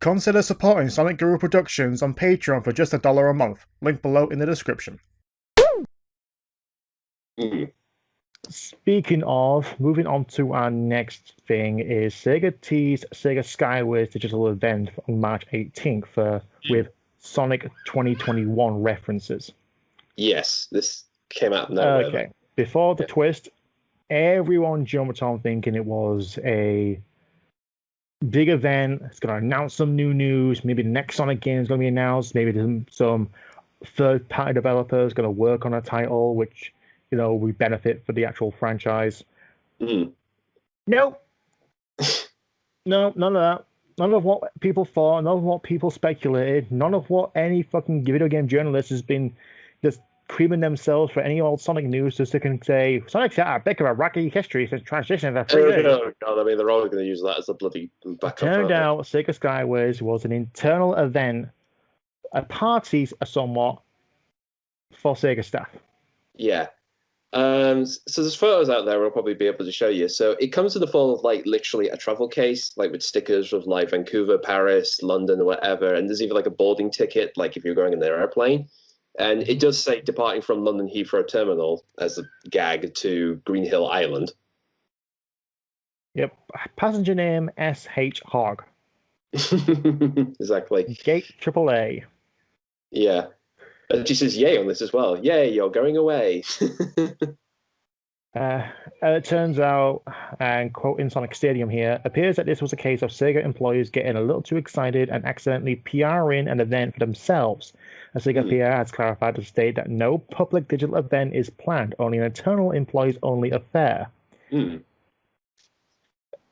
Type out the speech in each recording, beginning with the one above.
Consider supporting Sonicguru Productions on Patreon for just $1 a month. Link below in the description. Speaking of, moving on to our next thing is Sega teased Sega Skyways digital event on March 18th with Sonic 2021 references. Yes, this came out of nowhere. Okay, before the twist, everyone jumped on thinking it was a big event. It's going to announce some new news. Maybe the next Sonic game is going to be announced. Maybe some third-party developers going to work on a title, which, you know, we benefit for the actual franchise. Nope. No, none of that. None of what people thought, none of what people speculated, none of what any fucking video game journalist has been just creaming themselves for any old Sonic news just so they can say, Sonic's had a bit of a rocky history since transition to 3D. Oh, God, I mean, they're always going to use that as a bloody backup. Turned out Sega Skyways was an internal event, a party somewhat for Sega staff. Yeah. So there's photos out there we'll probably be able to show you. So it comes in the form of like literally a travel case, like with stickers of like Vancouver, Paris, London, or whatever. And there's even like a boarding ticket, like if you're going in their airplane. And it does say departing from London Heathrow Terminal as a gag to Green Hill Island. Yep. Passenger name S.H. Hogg. Exactly. Gate AAA. Yeah. And she says yay on this as well. Yay, you're going away. It turns out, and quoting Sonic Stadium here, appears that this was a case of Sega employees getting a little too excited and accidentally PRing an event for themselves. A Sega PR has clarified to state that no public digital event is planned, only an internal employees-only affair. So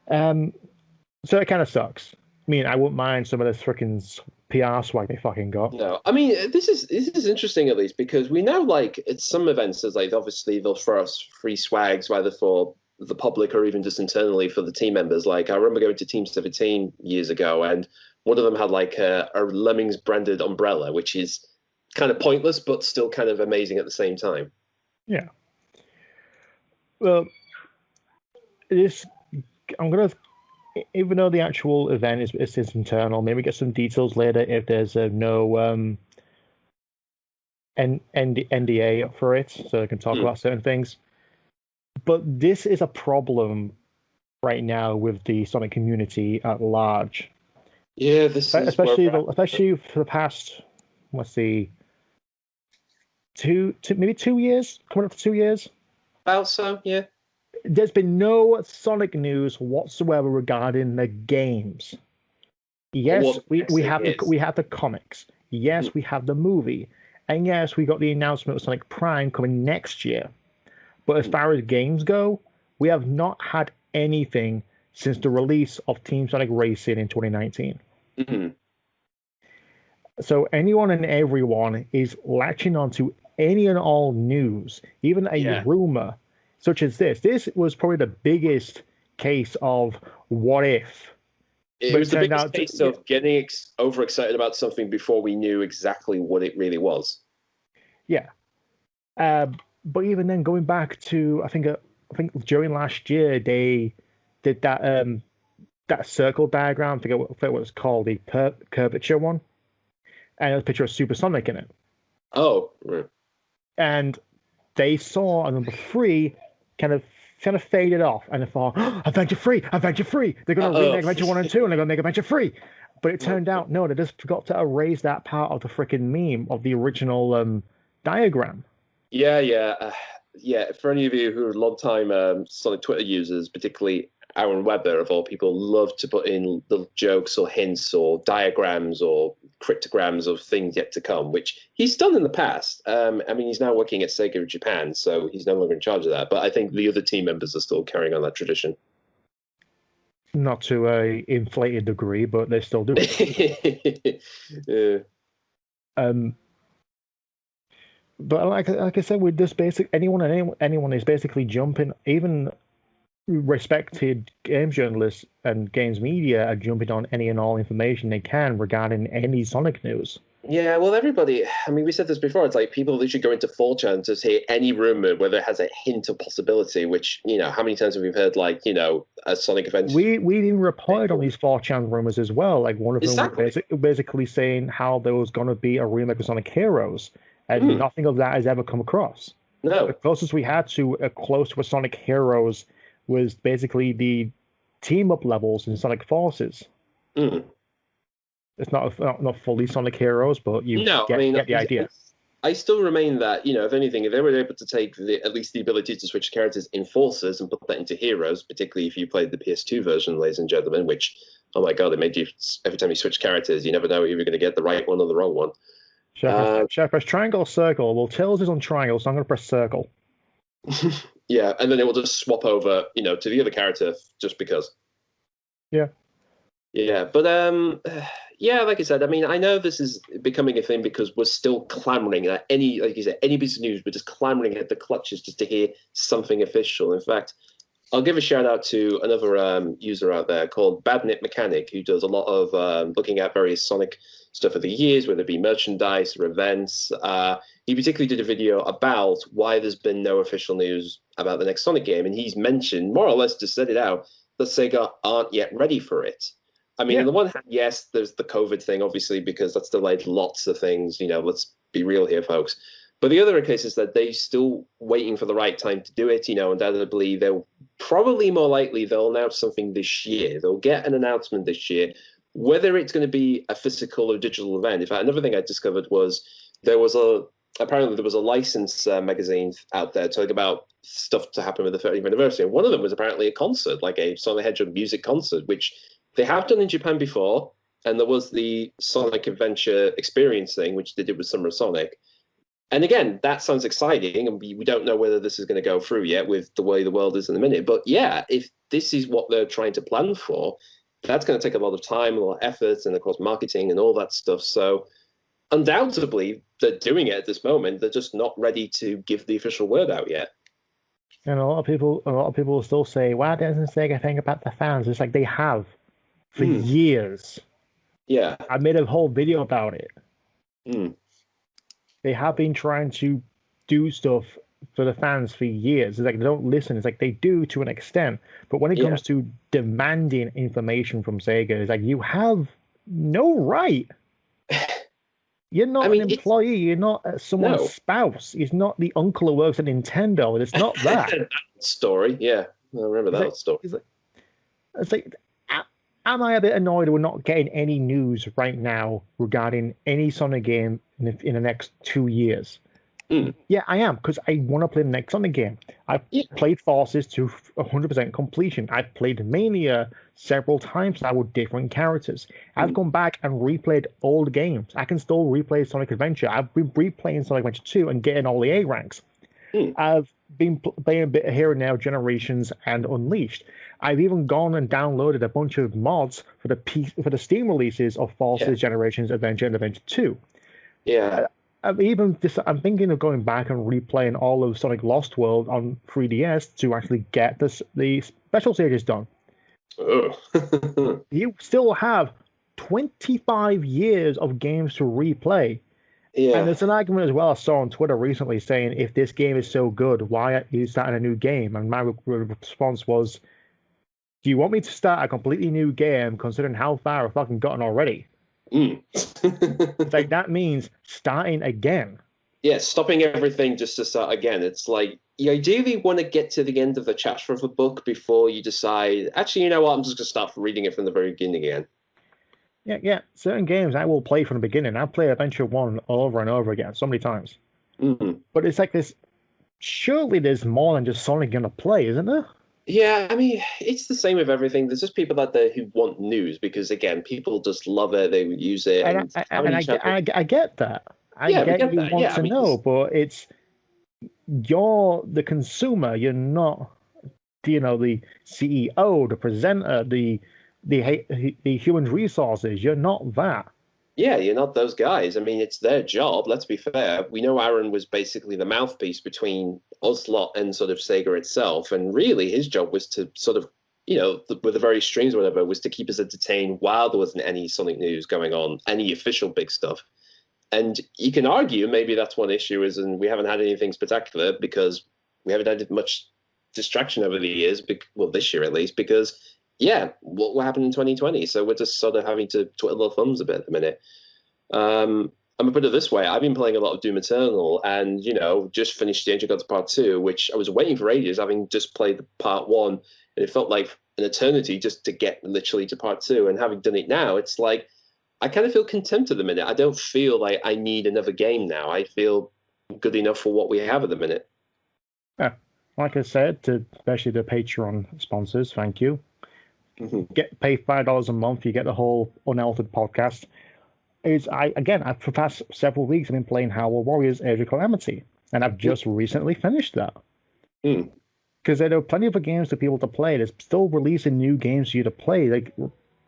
it kind of sucks. I mean, I wouldn't mind some of this freaking PR swag they fucking got. No, I mean, this is interesting at least because we know, like, at some events, there's like obviously they'll throw us free swags either for the public or even just internally for the team members. Like, I remember going to Team 17 years ago, and one of them had like a Lemmings branded umbrella, which is kind of pointless but still kind of amazing at the same time. Yeah. Well, I'm gonna. Even though the actual event is internal, maybe get some details later if there's no NDA for it, so I can talk about certain things. But this is a problem right now with the Sonic community at large. Yeah, this is especially for the past, let's see, maybe 2 years, coming up to 2 years. About so, yeah. There's been no Sonic news whatsoever regarding the games. Yes, we have the comics. Yes, we have the movie. And yes, we got the announcement of Sonic Prime coming next year. But as far as games go, we have not had anything since the release of Team Sonic Racing in 2019. So anyone and everyone is latching onto any and all news, even a rumor such as this. This was probably the biggest case of what if. It was the biggest case of getting overexcited about something before we knew exactly what it really was. Yeah. But even then, going back to I think during last year they did that circle diagram. I forget what it's called, the curvature one, and there was a picture of Supersonic in it. Oh. Right. And they saw number 3 kind of faded off, and they thought, Adventure 3! They're going to remake Adventure 1 and 2, and they're going to make Adventure 3. But it turned out, no, they just forgot to erase that part of the freaking meme of the original diagram. Yeah. For any of you who are long-time Sonic Twitter users, particularly Aaron Webber, of all people, love to put in little jokes or hints or diagrams or cryptograms of things yet to come, which he's done in the past. I mean, he's now working at Sega Japan, so he's no longer in charge of that. But I think the other team members are still carrying on that tradition. Not to a inflated degree, but they still do it. Yeah. But like I said, with this anyone is basically jumping. Even respected games journalists and games media are jumping on any and all information they can regarding any Sonic news. Yeah, well, everybody, I mean, we said this before, it's like people literally go into 4chan to say any rumor where there has a hint of possibility, which, you know, how many times have we heard, like, you know, a Sonic event. We even reported on these 4chan rumors as well. Like one of them was basically saying how there was going to be a remake of Sonic Heroes, and nothing of that has ever come across. No. The closest we had to close to a Sonic Heroes was basically the team-up levels in Sonic Forces. It's not fully Sonic Heroes, but you get the idea. I still remain that, if anything, if they were able to take at least the ability to switch characters in Forces and put that into Heroes, particularly if you played the PS2 version, ladies and gentlemen, which, oh my god, it made you, every time you switch characters, you never know if you're going to get the right one or the wrong one. Should I press triangle or circle? Well, Tails is on triangle, so I'm going to press circle. Yeah, and then it will just swap over, to the other character just because. Yeah. Yeah, but yeah, like I said, I mean, I know this is becoming a thing because we're still clamoring at like you said, any piece of news, we're just clamoring at the clutches just to hear something official. In fact, I'll give a shout out to another user out there called Badnit Mechanic, who does a lot of looking at various Sonic stuff of the years, whether it be merchandise or events. He particularly did a video about why there's been no official news about the next Sonic game, and he's mentioned, more or less just said it out, that Sega aren't yet ready for it. I mean, on the one hand, yes, there's the COVID thing, obviously, because that's delayed lots of things. Let's be real here, folks. But the other case is that they're still waiting for the right time to do it. Undoubtedly, they'll probably more likely they'll announce something this year. They'll get an announcement this year, whether it's going to be a physical or digital event. In fact, another thing I discovered was apparently there was a license magazine out there talking about stuff to happen with the 30th anniversary. And one of them was apparently a concert, like a Sonic the Hedgehog music concert, which they have done in Japan before, and there was the Sonic Adventure Experience thing, which they did with Summer of Sonic. And again, that sounds exciting, and we don't know whether this is going to go through yet with the way the world is in a minute. But yeah, if this is what they're trying to plan for, that's going to take a lot of time, a lot of effort, and of course marketing and all that stuff. So undoubtedly, they're doing it at this moment. They're just not ready to give the official word out yet. And a lot of people will still say, "Why doesn't Sega think about the fans?" It's like they have. For years. Yeah. I made a whole video about it. They have been trying to do stuff for the fans for years. It's like they don't listen. It's like they do to an extent. But when it comes to demanding information from Sega, it's like you have no right. You're not an employee. You're not someone's spouse. You're not the uncle who works at Nintendo. It's not that. Story, yeah. I remember that story. It's like am I a bit annoyed we're not getting any news right now regarding any Sonic game in the next 2 years? Yeah, I am, because I want to play the next Sonic game. I've played Forces to 100% completion. I've played Mania several times now with different characters. I've gone back and replayed old games. I can still replay Sonic Adventure. I've been replaying Sonic Adventure 2 and getting all the A ranks. I've been playing a bit here and now, Generations and Unleashed. I've even gone and downloaded a bunch of mods for the Steam releases of Forces, Generations, Adventure, and Adventure 2. Yeah. I'm thinking of going back and replaying all of Sonic Lost World on 3DS to actually get the special stages done. You still have 25 years of games to replay. Yeah. And there's an argument as well I saw on Twitter recently saying, if this game is so good, why are you starting a new game? And my response was, do you want me to start a completely new game considering how far I've fucking gotten already? It's like, that means starting again. Yeah, stopping everything just to start again. It's like, you ideally want to get to the end of the chapter of a book before you decide, actually, you know what, I'm just going to start reading it from the very beginning again. Yeah. Certain games I will play from the beginning. I'll play Adventure 1 over and over again so many times. But it's like this, surely there's more than just Sonic going to play, isn't there? Yeah, I mean, it's the same with everything. There's just people out there who want news because, again, people just love it. They use it. I get that. I get you want to know, but you're the consumer. You're not, the CEO, the presenter, the human resources. You're not that. Yeah, you're not those guys. I mean, it's their job. Let's be fair. We know Aaron was basically the mouthpiece between Ocelot and sort of Sega itself. And really, his job was to sort of, with the various streams or whatever, was to keep us entertained while there wasn't any Sonic news going on, any official big stuff. And you can argue maybe that's one issue is, and we haven't had anything spectacular because we haven't had much distraction over the years, well, this year at least, because what happened in 2020? So we're just sort of having to twiddle our thumbs a bit at the minute. I'm gonna put it this way: I've been playing a lot of Doom Eternal, and just finished the Ancient Gods Part 2, which I was waiting for ages, having just played the Part 1, and it felt like an eternity just to get literally to Part 2. And having done it now, it's like I kind of feel content at the minute. I don't feel like I need another game now. I feel good enough for what we have at the minute. Yeah, like I said, especially the Patreon sponsors, thank you. Pay $5 a month, you get the whole Unaltered podcast. I've for the past several weeks I've been playing Howard Warriors Age of Calamity, and I've just recently finished that. Because there are plenty of games for people to play. There's still releasing new games for you to play. Like,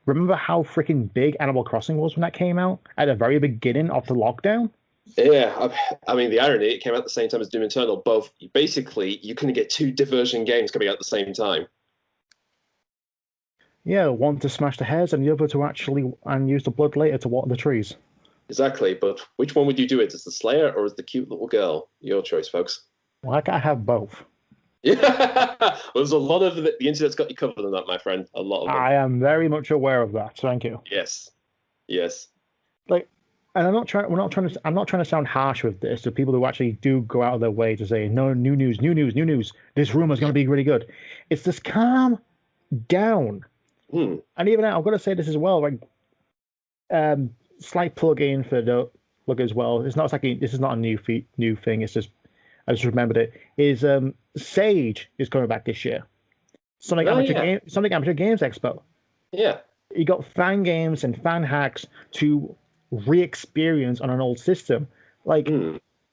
remember how freaking big Animal Crossing was when that came out at the very beginning of the lockdown? Yeah, I mean, the irony, it came out at the same time as Doom Eternal. Both, basically, you couldn't get two diversion games coming out at the same time. Yeah, one to smash the heads and the other to actually use the blood later to water the trees. Exactly, but which one would you do it? As the Slayer or as the cute little girl? Your choice, folks. Well, I have both. Yeah, well, there's a lot of the internet's got you covered on that, my friend. A lot of them. I am very much aware of that. Thank you. Yes. Like, and I'm not trying to sound harsh with this to people who actually do go out of their way to say, no, new news. This rumor is going to be really good. It's just calm down. And even now, I've got to say this as well. Like, slight plug-in for the look as well. It's not exactly. This is not a new thing. It's just I just remembered it. Is Sage is coming back this year? Sonic Amateur Games Expo. Yeah. You got fan games and fan hacks to re-experience on an old system. Like,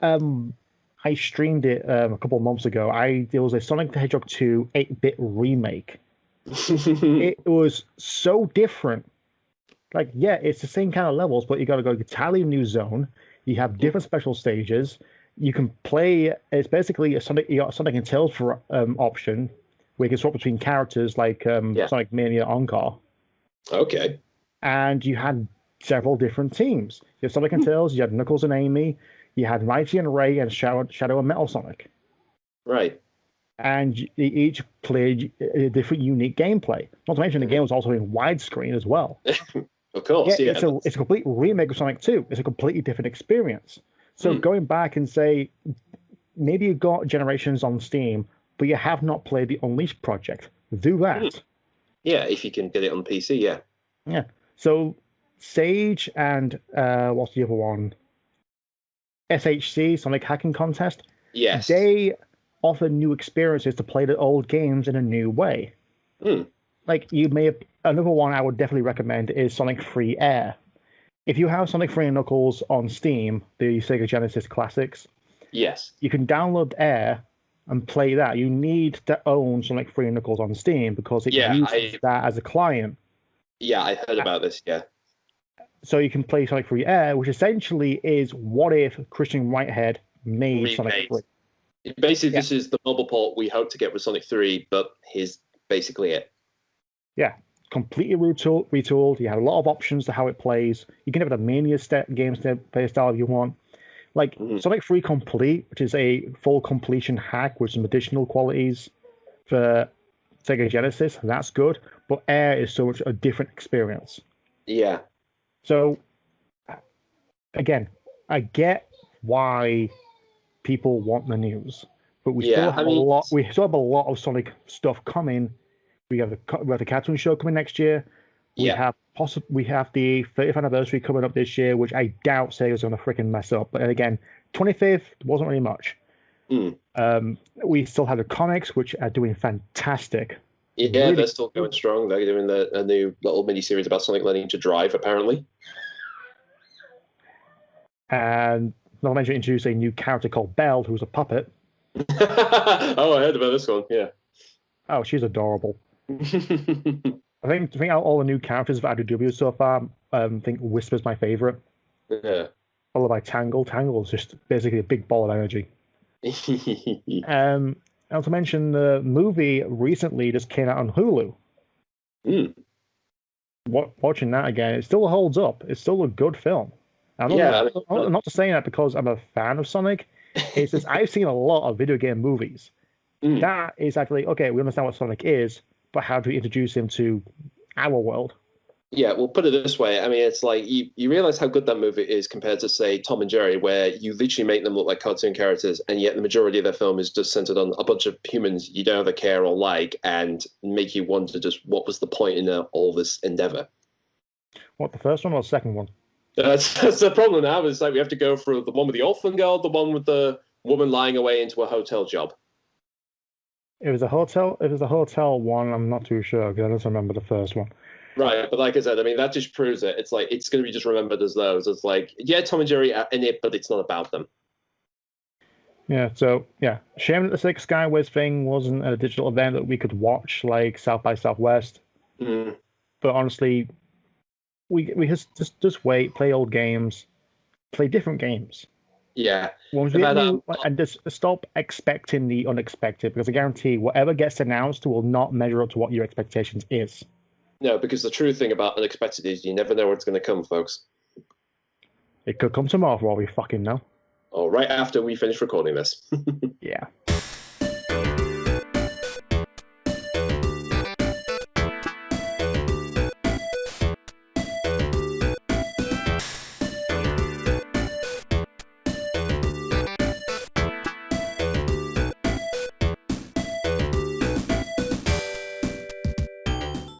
I streamed it a couple of months ago. There was a Sonic the Hedgehog 2 8-bit remake. It was so different. Like, yeah, it's the same kind of levels, but you got to go to entirely new zone. You have different special stages. You can play. It's basically you got Sonic and Tails for option, where you can swap between characters like Sonic Mania Encore. Okay. And you had several different teams. You had Sonic and Tails. You had Knuckles and Amy. You had Mighty and Ray and Shadow and Metal Sonic. Right. And each played a different, unique gameplay. Not to mention the game was also in widescreen as well. Of course, yeah. It's a complete remake of Sonic 2. It's a completely different experience. So going back and say, maybe you've got Generations on Steam, but you have not played the Unleashed project. Do that. Yeah, if you can get it on PC, yeah. Yeah. So Sage and what's the other one? SHC, Sonic Hacking Contest. Yes. They offer new experiences to play the old games in a new way. Like, another one I would definitely recommend is Sonic 3 Air. If you have Sonic 3 and Knuckles on Steam, the Sega Genesis classics, yes, you can download Air and play that. You need to own Sonic 3 and Knuckles on Steam because it uses that as a client. Yeah, I heard about this, yeah. So you can play Sonic 3 Air, which essentially is what if Christian Whitehead made Sonic 3. Basically, this is the mobile port we hope to get with Sonic 3, but here's basically it. Yeah. Completely retooled. You have a lot of options to how it plays. You can have the Mania games play style if you want. Like Sonic 3 Complete, which is a full completion hack with some additional qualities for Sega Genesis. That's good. But Air is so much a different experience. Yeah. So, again, I get why people want the news, but we still have a lot. We still have a lot of Sonic stuff coming. We have the cartoon show coming next year. We have the 30th anniversary coming up this year, which I doubt Sega's going to freaking mess up. But again, 25th wasn't really much. We still have the comics, which are doing fantastic. Yeah, really, they're still going strong. They're doing a new little mini series about Sonic learning to drive, apparently. And not to mention introduce a new character called Belle, who's a puppet. Oh, I heard about this one. Yeah. Oh, she's adorable. I think out of all the new characters for IDW so far, I think Whisper's my favorite. Yeah. Followed by Tangle. Tangle is just basically a big ball of energy. Not to mention the movie recently just came out on Hulu. Watching that again, it still holds up. It's still a good film. I'm not just saying that because I'm a fan of Sonic. It's just I've seen a lot of video game movies. That is actually, okay, we understand what Sonic is, but how do we introduce him to our world? Yeah, well, put it this way. I mean, it's like you realize how good that movie is compared to, say, Tom and Jerry, where you literally make them look like cartoon characters, and yet the majority of their film is just centered on a bunch of humans you don't ever care or like, and make you wonder just what was the point in all this endeavor. What, the first one or the second one? That's the problem now. Is like we have to go through the one with the orphan girl, the one with the woman lying away into a hotel job. It was a hotel. It was a hotel one. I'm not too sure because I don't remember the first one. Right, but like I said, I mean that just proves it. It's like it's going to be just remembered as those. It's like yeah, Tom and Jerry are in it, but it's not about them. Yeah. So yeah, shame that the Sega Skyways thing wasn't a digital event that we could watch like South by Southwest. Mm. But honestly, we just wait, play old games, play different games. Yeah. And just stop expecting the unexpected, because I guarantee whatever gets announced will not measure up to what your expectations is. No, because the true thing about unexpected is you never know where it's going to come, folks. It could come tomorrow for all we fucking know. Or right after we finish recording this. Yeah.